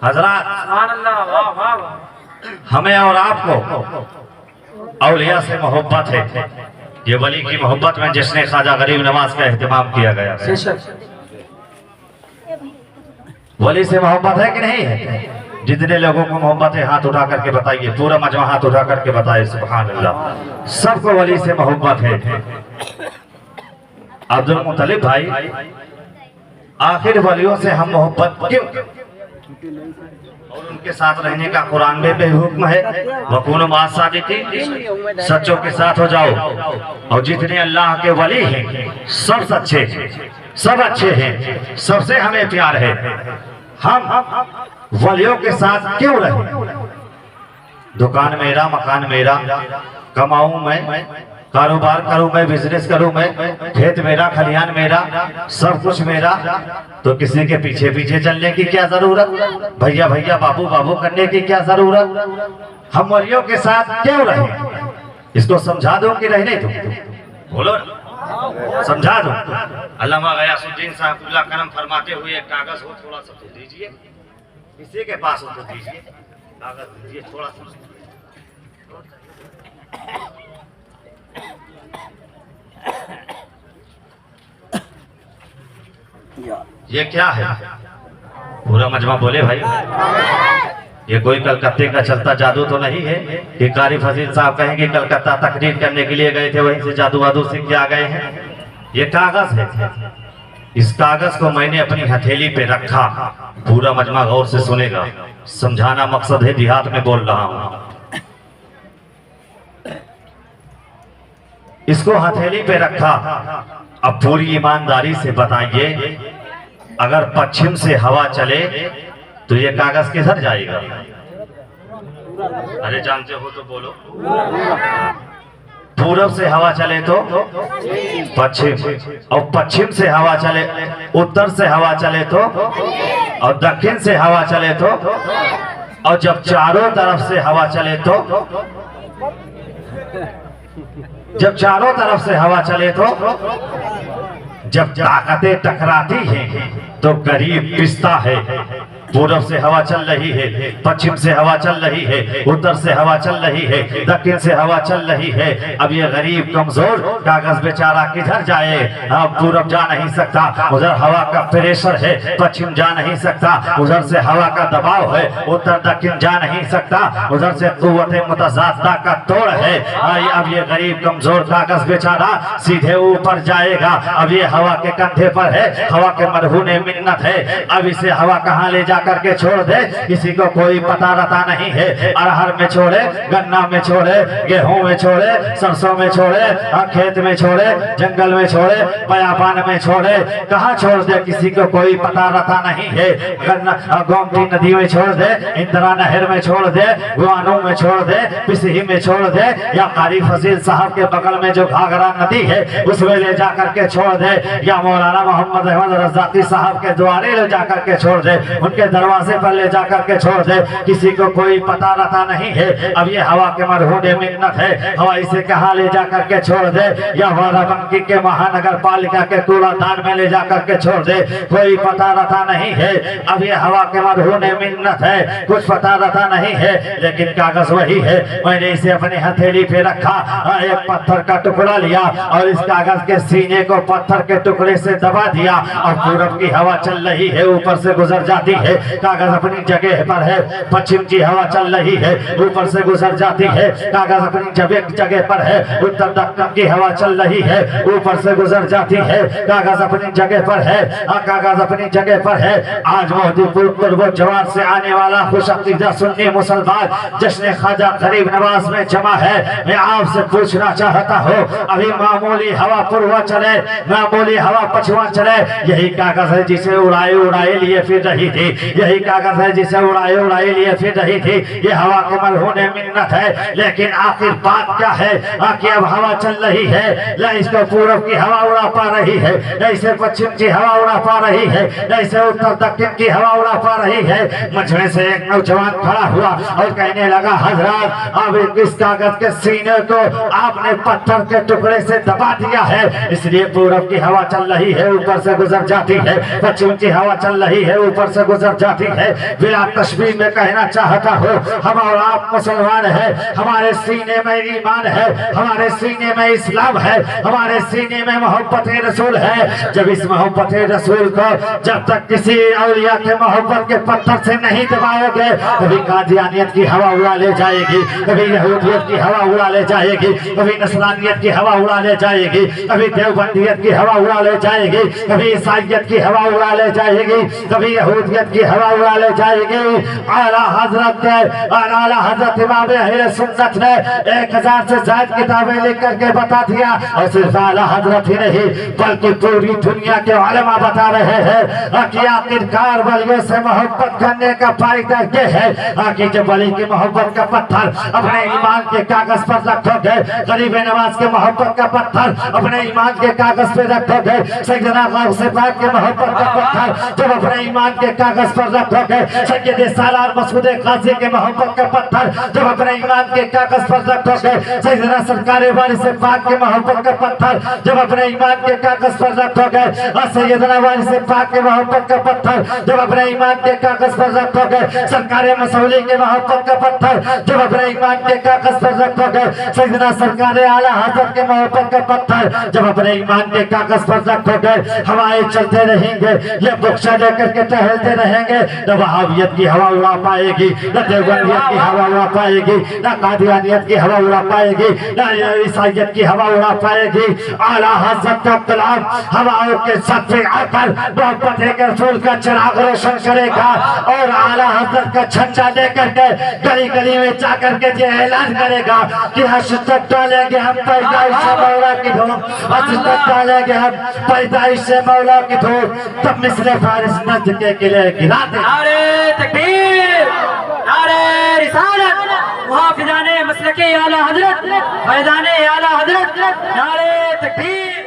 हजरत हमें और आपको औलिया से मोहब्बत है। ये वली की मोहब्बत में जिसने ख्वाजा गरीब नवाज का एहतमाम किया गया है। वली से मोहब्बत है कि नहीं है? जितने लोगों को मोहब्बत है हाथ उठा करके बताइए। पूरा मजमा हाथ उठा करके बताइए। सुभान अल्लाह। सबको वली से मोहब्बत है। अब्दुल मुत्तलिब भाई, आखिर वलियों से हम मोहब्बत क्यों? और उनके साथ रहने का कुरान में भी हुक्म है, वकूनो माअ सादिकीन, सच्चों के साथ हो जाओ। और जितने अल्लाह के वली हैं सब सच्चे हैं, सब अच्छे हैं, सबसे हमें प्यार है। हम वलियों के साथ क्यों रहे? दुकान मेरा, मकान मेरा, कमाऊं मैं, कारोबार करूं मैं, बिजनेस करूं मैं, खेत मेरा, खलिहान मेरा, सब कुछ मेरा, तो किसी के पीछे पीछे चलने की क्या जरूरत? भैया भैया, बाबू बाबू करने की क्या जरूरत? हम वलियों के साथ क्यों रहे? इसको समझा दो कि रहने दो? बोलो, समझा दो। अल्लामा गयासुद्दीन साहब करम फरमाते हुए एक कागज हो, थोड़ा सा तो दीजिए। किसी के पास हो तो दीजिए, कागज दीजिए थोड़ा सा। ये क्या है? पूरा मजमा बोले भाई। ये कोई कलकत्ते का चलता जादू तो नहीं है कि कारी फजील साहब कहेंगे कलकत्ता तकरीर करने के लिए गए थे, वहीं से जादू वादू सीख के आ गए हैं। ये कागज है। इस कागज को मैंने अपनी हथेली पे रखा। पूरा मजमा गौर से सुनेगा, समझाना मकसद है, देहात में बोल रहा हूं। इसको हथेली पे रखा। अब पूरी ईमानदारी से बताइए, अगर पश्चिम से हवा चले तो ये कागज किधर जाएगा? अरे जानते हो तो बोलो। पूरब से हवा चले तो पश्चिम, और पश्चिम से हवा चले, उत्तर से हवा चले तो, और दक्षिण से हवा चले तो, और जब चारों तरफ से हवा चले तो, जब चारों तरफ से हवा चले तो, जब ताकतें टकराती हैं तो गरीब पिसता है। पूरब से हवा चल रही है, पश्चिम से हवा चल रही है, उत्तर से हवा चल रही है, दक्षिण से हवा चल रही है। अब ये गरीब कमजोर कागज बेचारा किधर जाए? पूरब जा नहीं सकता, उधर हवा का प्रेशर है। पश्चिम जा नहीं सकता, उधर से हवा का दबाव है। उत्तर दक्षिण जा नहीं सकता, उधर से कुव्वते मुतज़ादा का तोड़ है। अब ये गरीब कमजोर कागज बेचारा सीधे ऊपर जाएगा। अब ये हवा के कंधे पर है, हवा के मरहूने मिन्नत है। अब इसे हवा कहाँ ले करके छोड़ दे, किसी को कोई पता रहता नहीं है। अरहर में छोड़े, गन्ना में छोड़े, गेहूं में छोड़े, सरसों में छोड़े, खेत में छोड़े, जंगल में छोड़े, बयाबान में छोड़े, कहाँ छोड़ दे किसी को कोई पता रहता नहीं है। गोमती नदी में छोड़ दे, इंदिरा नहर में छोड़ दे, गुआनो में छोड़ दे, पिसही में छोड़ दे, या कारी फजील साहब के बगल में जो घाघरा नदी है उसमें ले जाकर के छोड़ दे, या मौलाना मोहम्मद अहमद रज़ाकी साहब के द्वारे ले जाकर के छोड़ दे, उनके दरवाजे पर ले जाकर के छोड़ दे, किसी को कोई पता रहता नहीं है। अब ये हवा के मरहूने मिन्नत है, हवा इसे कहाँ ले जाकर के छोड़ दे, या बाराबंकी के महानगर पालिका के कूड़ादान में ले जाकर के छोड़ दे, कोई पता रहता नहीं है। अब ये हवा के मरहूने मिन्नत है, कुछ पता रहता नहीं है, लेकिन कागज वही है। मैंने इसे अपनी हथेली पे रखा, एक पत्थर का टुकड़ा लिया और इस कागज के सीने को पत्थर के टुकड़े से दबा दिया, और पूरब की हवा चल रही है, ऊपर से गुजर जाती है। कागज अपनी जगह पर है। पश्चिम की हवा चल रही है, ऊपर से गुजर जाती है। कागज अपनी जगह पर है। उत्तर दक्षिण की हवा चल रही है, ऊपर से गुजर जाती है। कागज अपनी जगह पर है, कागज अपनी जगह पर है। आज मोहद्दीपुर पूर्व जवान से आने वाला खुशअकीदा सुन्नी मुसलमान जश्न ख्वाजा गरीब नवाज में जमा है। मैं आपसे पूछना चाहता हूँ, अभी मामूली हवा पूर्वा चले, मामूली हवा पश्चिमा चले, यही कागज है जिसे उड़ाए उड़ाए लिए फिर रही थी, यही कागज है जिसे उड़ाए उड़ाए लिए फिर रही थी। ये हवा के मरहूने मिन्नत है, लेकिन आखिर बात क्या है? कि अब हवा चल रही है, न इसको पूरब की हवा उड़ा पा रही है, न इसे पश्चिम की हवा उड़ा पा रही है, न इसे उत्तर दक्षिण की हवा उड़ा पा रही है। मझे से एक नौजवान खड़ा हुआ और कहने लगा, हजरत अब इस कागज के सीने को आपने पत्थर के टुकड़े से दबा दिया है, इसलिए पूरब की हवा चल रही है, ऊपर से गुजर जाती है, पश्चिम की हवा चल रही है, ऊपर से गुजर जाती है। बिला तशबीह में कहना चाहता हूँ, हम और आप मुसलमान है, हमारे सीने में ईमान है, हमारे सीने में इस्लाम है, हमारे सीने में मोहब्बत रसूल है। जब इस मोहब्बत रसूल को जब तक किसी औलिया के मोहब्बत के पत्थर से नहीं दबाओगे, कभी कादियानियत की हवा उड़ा ले जाएगी, कभी यहूदियत की हवा उड़ा ले जाएगी, कभी नस्रानियत की हवा उड़ा ले जाएगी, कभी देवबंदियत की हवा उड़ा ले जाएगी, कभी ईसाइयत की हवा उड़ा ले जाएगी, कभी यहूदियत की हवा उड़ा ले जाएगी। आला हजरत इमाम अहले सुन्नत ने 1000 से ज्यादा किताबें लिख करके बता दिया, और सिर्फ आला हजरत ही नहीं बल्कि पूरी दुनिया के उलमा बता रहे हैं कि आखिरकार वलियों से मोहब्बत करने का फायदा ये है कि जब वली की मोहब्बत का पत्थर अपने ईमान के कागज पर रखोगे, गरीब नवाज के मोहब्बत का पत्थर अपने ईमान के कागज पर रखोगे, सैयदना गौसे पाक के मोहब्बत का पत्थर जब अपने ईमान के कागज पर रखोगे, सैयद सालार मसूद काजी के मोहब्बत का पत्थर जब अपने ईमान के कागज पर रखोगे, सैयदना सरकार वारिस पाक के मोहब्बत का पत्थर जब अपने ईमान के कागज पर रखोगे, और सैयदना वारिस पाक के मोहब्बत का पत्थर जब अपने ईमान के कागज पर रखोगे, सरकार मसौली के मोहब्बत का पत्थर जब अपने ईमान के कागज पर रखोगे, सैयदना सरकार आला हजरत के मोहब्बत का पत्थर जब अपने ईमान के कागज पर रखोगे, हवाएं चलते रहेंगे, ये बख्शा लेकर के टहलते रहेंगे, न वहाबियत की हवा उड़ा पाएगी, न देवबंदियत की हवा उड़ा पाएगी, न कादियानियत की हवा उड़ा पाएगी, न ईसाइयत की हवा उड़ा पाएगी। आला हजरत का कलाम हवाओं के साथ आकर मोहब्बत के रसूल का चिराग रोशन करेगा, और आला हजरत का झंडा लेकर के गली गली में जाकर के ये ऐलान करेगा कि हशरत डालेंगे हम पैदाइश से मौला की धूम, हशरत डालेंगे हम पैदाइश से मौला की धूम, तब मिस्र फारिस नजद के किले गिरा दे। नारे तकबीर, नारे रिसालत, मुहाफिजाने मसलके आला हजरत, फैजाने आला हजरत, नारे तकबीर।